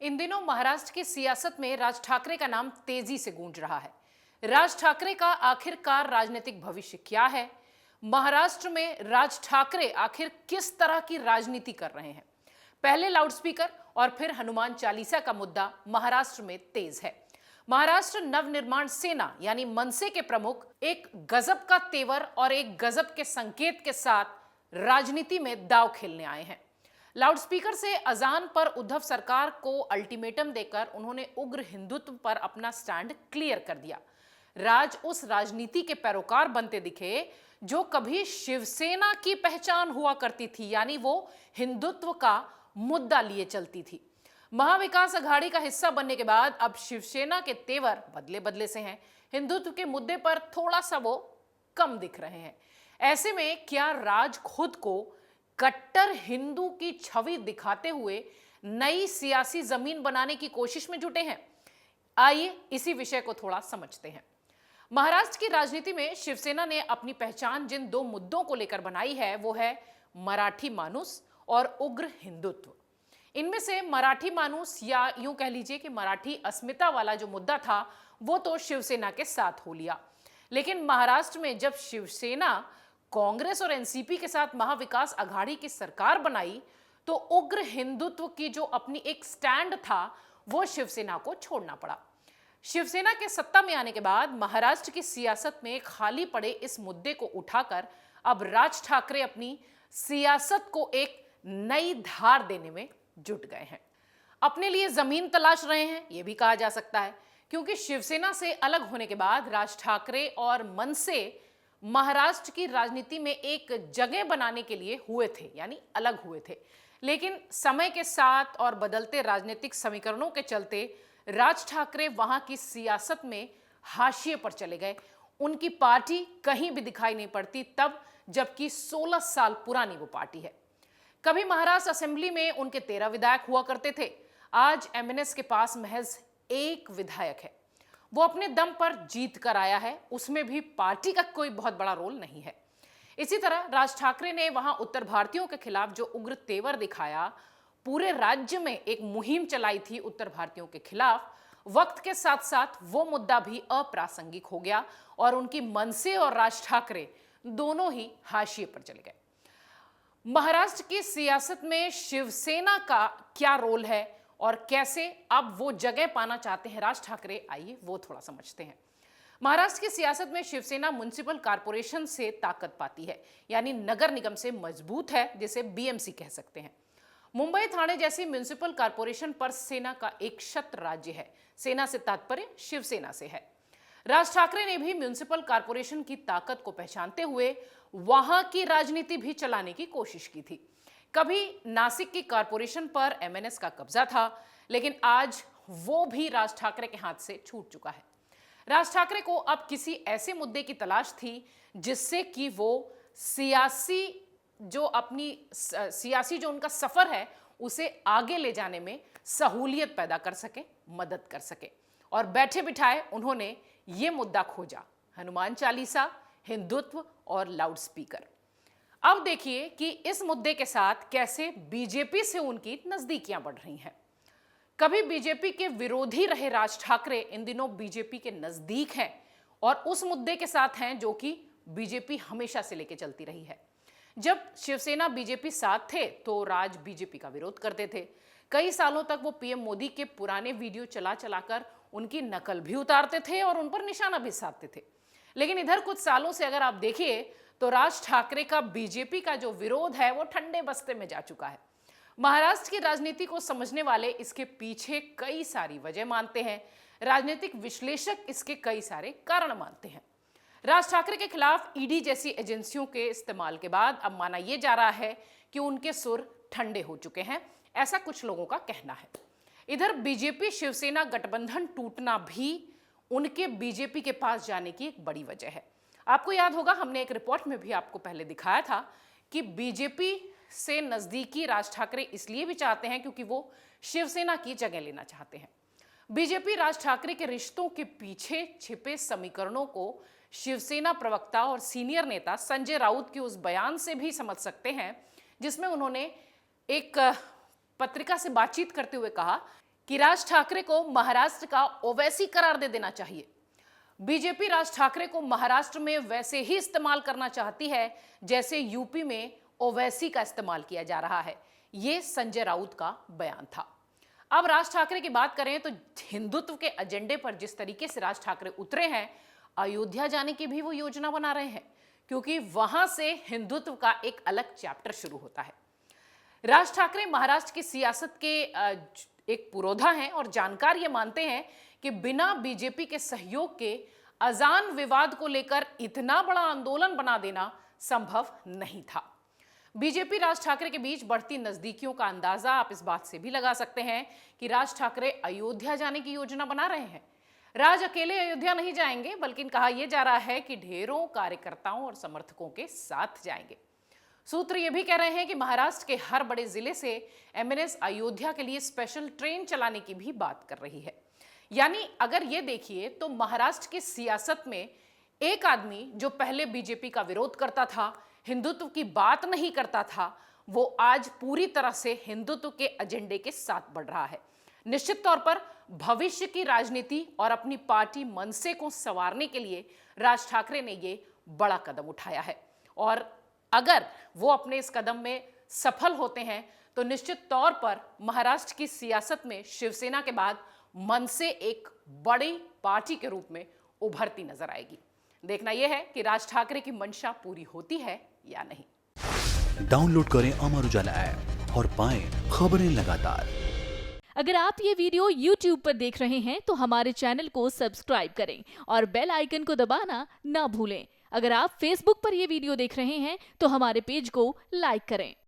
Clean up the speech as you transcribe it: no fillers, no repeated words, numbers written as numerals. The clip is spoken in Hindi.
इन दिनों महाराष्ट्र की सियासत में राज ठाकरे का नाम तेजी से गूंज रहा है। राज ठाकरे का आखिरकार राजनीतिक भविष्य क्या है? महाराष्ट्र में राज ठाकरे आखिर किस तरह की राजनीति कर रहे हैं? पहले लाउडस्पीकर और फिर हनुमान चालीसा का मुद्दा महाराष्ट्र में तेज है। महाराष्ट्र नवनिर्माण सेना यानी मनसे के प्रमुख एक गजब का तेवर और एक गजब के संकेत के साथ राजनीति में दांव खेलने आए हैं। लाउडस्पीकर से अजान पर उद्धव सरकार को अल्टीमेटम देकर उन्होंने उग्र हिंदुत्व पर अपना स्टैंड क्लियर कर दिया। राज उस राजनीति के पैरोकार बनते दिखे जो कभी शिवसेना की पहचान हुआ करती थी, यानी वो हिंदुत्व का मुद्दा लिए चलती थी। महाविकास अघाड़ी का हिस्सा बनने के बाद अब शिवसेना के तेवर बदले बदले से हैं। हिंदुत्व के मुद्दे पर थोड़ा सा वो कम दिख रहे हैं। ऐसे में क्या राज खुद को कट्टर हिंदू की छवि दिखाते हुए नई सियासी जमीन बनाने की कोशिश में जुटे हैं? आइए इसी विषय को थोड़ा समझते हैं। महाराष्ट्र की राजनीति में शिवसेना ने अपनी पहचान जिन दो मुद्दों को लेकर बनाई है वो है मराठी मानुस और उग्र हिंदुत्व। इनमें से मराठी मानुस या यूं कह लीजिए कि मराठी अस्मिता वाला जो मुद्दा था वो तो शिवसेना के साथ हो लिया, लेकिन महाराष्ट्र में जब शिवसेना कांग्रेस और एनसीपी के साथ महाविकास अघाड़ी की सरकार बनाई तो उग्र हिंदुत्व की जो अपनी एक स्टैंड था वो शिवसेना को छोड़ना पड़ा। शिवसेना के सत्ता में आने के बाद महाराष्ट्र की सियासत में खाली पड़े इस मुद्दे को उठाकर अब राज ठाकरे अपनी सियासत को एक नई धार देने में जुट गए हैं। अपने लिए जमीन तलाश रहे हैं ये भी कहा जा सकता है, क्योंकि शिवसेना से अलग होने के बाद राज ठाकरे और मनसे महाराष्ट्र की राजनीति में एक जगह बनाने के लिए हुए थे, यानी अलग हुए थे। लेकिन समय के साथ और बदलते राजनीतिक समीकरणों के चलते राज ठाकरे वहां की सियासत में हाशिए पर चले गए। उनकी पार्टी कहीं भी दिखाई नहीं पड़ती तब, जबकि 16 साल पुरानी वो पार्टी है। कभी महाराष्ट्र असेंबली में उनके 13 विधायक हुआ करते थे, आज एमएनएस के पास महज 1 विधायक है। वो अपने दम पर जीत कर आया है, उसमें भी पार्टी का कोई बहुत बड़ा रोल नहीं है। इसी तरह राज ठाकरे ने वहां उत्तर भारतीयों के खिलाफ जो उग्र तेवर दिखाया, पूरे राज्य में एक मुहिम चलाई थी उत्तर भारतीयों के खिलाफ, वक्त के साथ साथ वो मुद्दा भी अप्रासंगिक हो गया और उनकी मनसे और राज ठाकरे दोनों ही हाशिए पर चले गए। महाराष्ट्र की सियासत में शिवसेना का क्या रोल है और कैसे अब वो जगह पाना चाहते हैं राज ठाकरे, आइए वो थोड़ा समझते हैं। महाराष्ट्र की सियासत में शिवसेना म्युनिसिपल कॉरपोरेशन से ताकत पाती है, यानी नगर निगम से मजबूत है, जिसे बीएमसी कह सकते हैं। मुंबई ठाणे जैसी म्युनिसिपल कॉरपोरेशन पर सेना का एक शत राज्य है। सेना से तात्पर्य शिवसेना से है। राज ठाकरे ने भी म्युनिसिपल कॉरपोरेशन की ताकत को पहचानते हुए वहां की राजनीति भी चलाने की कोशिश की थी। कभी नासिक की कॉरपोरेशन पर एमएनएस का कब्जा था, लेकिन आज वो भी राज ठाकरे के हाथ से छूट चुका है। राज ठाकरे को अब किसी ऐसे मुद्दे की तलाश थी जिससे कि वो सियासी जो उनका सफर है उसे आगे ले जाने में सहूलियत पैदा कर सके, मदद कर सके। और बैठे बिठाए उन्होंने ये मुद्दा खोजा, हनुमान चालीसा, हिंदुत्व और लाउडस्पीकर। अब देखिए कि इस मुद्दे के साथ कैसे बीजेपी से उनकी नजदीकियां बढ़ रही हैं। कभी बीजेपी के विरोधी रहे राज ठाकरे इन दिनों बीजेपी के नजदीक हैं और उस मुद्दे के साथ हैं जो कि बीजेपी हमेशा से लेके चलती रही है। जब शिवसेना बीजेपी साथ थे तो राज बीजेपी का विरोध करते थे। कई सालों तक वो पीएम मोदी के पुराने वीडियो चला चलाकर उनकी नकल भी उतारते थे और उन पर निशाना भी साधते थे। लेकिन इधर कुछ सालों से अगर आप देखिए तो राज ठाकरे का बीजेपी का जो विरोध है वो ठंडे बस्ते में जा चुका है। महाराष्ट्र की राजनीति को समझने वाले इसके पीछे कई सारी वजह मानते हैं। राजनीतिक विश्लेषक इसके कई सारे कारण मानते हैं। राज ठाकरे के खिलाफ ईडी जैसी एजेंसियों के इस्तेमाल के बाद अब माना यह जा रहा है कि उनके सुर ठंडे हो चुके हैं, ऐसा कुछ लोगों का कहना है। इधर बीजेपी शिवसेना गठबंधन टूटना भी उनके बीजेपी के पास जाने की एक बड़ी वजह है। आपको याद होगा हमने एक रिपोर्ट में भी आपको पहले दिखाया था कि बीजेपी से नजदीकी राज ठाकरे इसलिए भी चाहते हैं क्योंकि वो शिवसेना की जगह लेना चाहते हैं। बीजेपी राज ठाकरे के रिश्तों के पीछे छिपे समीकरणों को शिवसेना प्रवक्ता और सीनियर नेता संजय राउत के उस बयान से भी समझ सकते हैं, जिसमें उन्होंने एक पत्रिका से बातचीत करते हुए कहा कि राज ठाकरे को महाराष्ट्र का ओवैसी करार दे देना चाहिए। बीजेपी राज ठाकरे को महाराष्ट्र में वैसे ही इस्तेमाल करना चाहती है जैसे यूपी में ओवैसी का इस्तेमाल किया जा रहा है। ये संजय राउत का बयान था। अब राज ठाकरे की बात करें तो हिंदुत्व के एजेंडे पर जिस तरीके से राज ठाकरे उतरे हैं, अयोध्या जाने की भी वो योजना बना रहे हैं, क्योंकि वहां से हिंदुत्व का एक अलग चैप्टर शुरू होता है। राज ठाकरे महाराष्ट्र की सियासत के एक पुरोधा हैं और जानकार ये मानते हैं कि बिना बीजेपी के सहयोग के अजान विवाद को लेकर इतना बड़ा आंदोलन बना देना संभव नहीं था। बीजेपी राज ठाकरे के बीच बढ़ती नजदीकियों का अंदाजा आप इस बात से भी लगा सकते हैं कि राज ठाकरे अयोध्या जाने की योजना बना रहे हैं। राज अकेले अयोध्या नहीं जाएंगे, बल्कि कहा यह जा रहा है कि ढेरों कार्यकर्ताओं और समर्थकों के साथ जाएंगे। सूत्र ये भी कह रहे हैं कि महाराष्ट्र के हर बड़े जिले से एमएनएस अयोध्या के लिए स्पेशल ट्रेन चलाने की भी बात कर रही है। यानी अगर ये देखिए तो महाराष्ट्र की सियासत में एक आदमी जो पहले बीजेपी का विरोध करता था, हिंदुत्व की बात नहीं करता था, वो आज पूरी तरह से हिंदुत्व के एजेंडे के साथ बढ़ रहा है। निश्चित तौर पर भविष्य की राजनीति और अपनी पार्टी मनसे को संवारने के लिए राज ठाकरे ने ये बड़ा कदम उठाया है, और अगर वो अपने इस कदम में सफल होते हैं तो निश्चित तौर पर महाराष्ट्र की सियासत में शिवसेना के बाद मनसे एक बड़ी पार्टी के रूप में उभरती नजर आएगी। देखना यह है कि राज ठाकरे की मंशा पूरी होती है या नहीं। डाउनलोड करें अमर उजाला ऐप और पाएं खबरें लगातार। अगर आप ये वीडियो YouTube पर देख रहे हैं तो हमारे चैनल को सब्सक्राइब करें और बेल आइकन को दबाना ना भूलें। अगर आप Facebook पर ये वीडियो देख रहे हैं तो हमारे पेज को लाइक करें।